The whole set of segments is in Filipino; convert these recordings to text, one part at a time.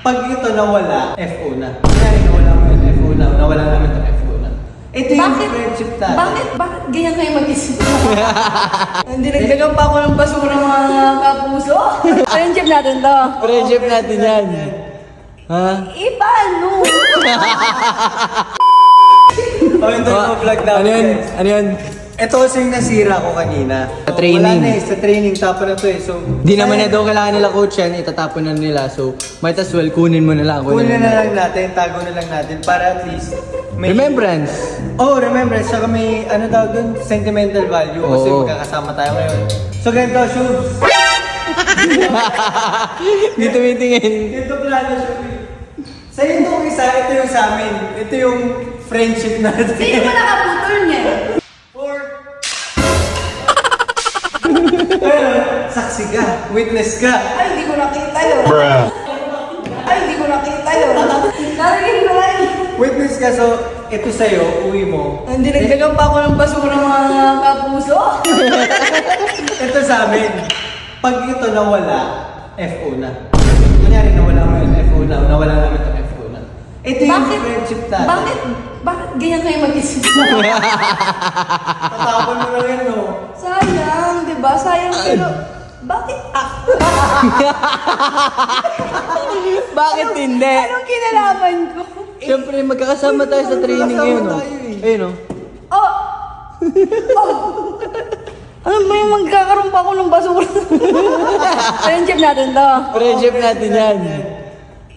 Pag ito nawala, FO na. Kaya nawala mo yung FO na, nawala namin itong FO na. Ito yung friendship natin. Bakit ganyan kayo mag-isip? Dinagdagan pa ako ng basura mga kapuso. Friendship natin to. Friendship natin yan. Ha? Paano? Ito yung vlog natin. Ano yun? Ano yun? Ito kasi yung nasira ko kanina. Sa training. Wala na sa training, tapon na to So, di naman na daw kailangan nila coach yan, itatapon na nila. So, might as well, kunin mo na lang. Kunin na lang natin, tago na lang natin para at least may... Remembrance. Remembrance. Saka may, ano daw dun, sentimental value. Kasi magkakasama tayo ngayon. So, ganito, shoes. Dito meetingin. Ganito plano, shoes. Sa itong isa, ito yung sa amin. Ito yung friendship natin. Sino ba nakaputol niya? Saksi ka, witness ka. Ay, hindi ko nakita yun. Ay, hindi ko nakita yun. Narinig ko lang. Witness ka, so ito sa'yo, uwi mo. Dinagdagan pa ako ng basura mga kapuso. Ito sa amin, pag ito nawala, FO na. Kunyari nawala mo yung FO na, nawala namin itong FO na. Ito yung friendship natin. Bakit ganyan kayo mag-isip? Tatapon mo lang yan, no? Sayang, di ba? Sayang pero... Bakit ako? Bakit hindi? Anong kinalaman ko? Siyempre, magkakasama tayo sa training ngayon, no? Ayun, no? Ano ba yung magkakaroon pa ako ng basura? Friendship natin to. Friendship natin yan.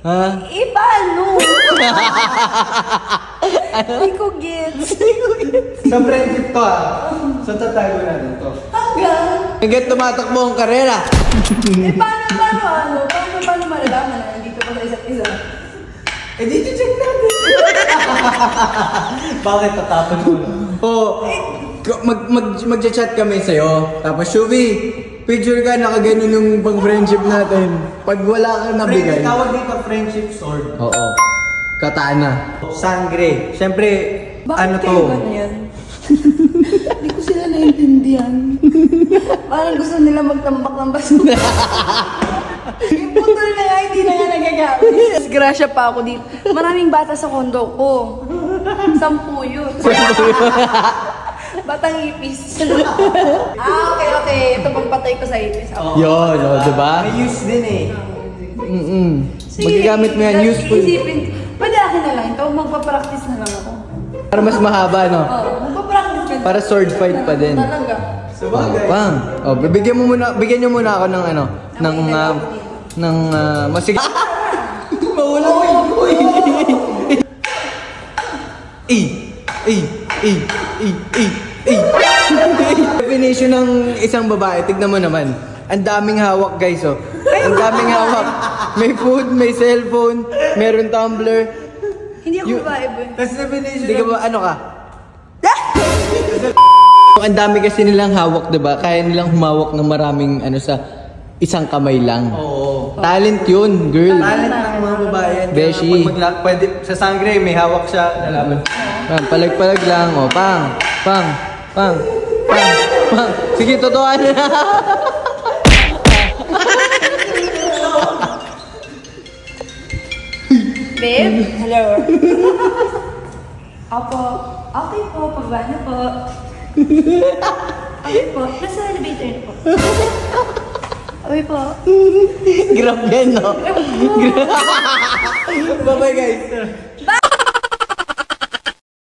Ha? Paano? Hindi ko gets. Sa friendship to, So, tatago natin to. Hanggang tumatakbo ang karera. Paano malalaman na nandito pa sa isa't isa? Dito check natin. Bakit tatapon mo na? Mag-chat kami sa'yo. Tapos, Shuvi, picture ka, nakaganon yung pang-friendship natin. Pag wala kang nabigay. Tawag dito friendship sword. Oo. Katana. Sangre. Siyempre, ano to? Bakit kayo yan? Hindi ko sila naiintindihan. Parang gusto nila magtambak ng basura. Yung putol na nga, hindi na nga nagagamit. Disgrasya pa ako dito. Maraming bata sa kondo ko. 10 yun. Batang ipis. Okay. Ito pagpatay ko sa ipis. Yun, diba? May use din eh. Magagamit mo yan, useful. Pwede akin na lang ito, magpapractice na lang ako. Para mas mahaba, no? Magpapractice ka. Para sword fight pa din. Talaga. Sabagay. Pang. Bigyan niyo muna ako ng ano, ng masig. Mawala mo yun. Definition ng isang babae, tignan mo naman. Ang daming hawak, guys, oh. Ang daming hawak. May food, may cellphone, meron tumbler. Hindi ako babae, boy. That's definition. Hindi ka ba, ano ka? Ang dami kasi nilang hawak, diba? Kaya nilang humawak ng maraming ano sa isang kamay lang. Oo. Talent yun, girl. Talent ng mga babae yan. Beshi. Pwede, sa sangre, may hawak siya. Lalaban. Palag-palag lang, oh. Pang. Sige, totoo na. Babe, hello. Opo. Okay po, pabana po. Okay po, nasa elevator na po. Okay po. Grab yan, no? Bye-bye, guys. Bye!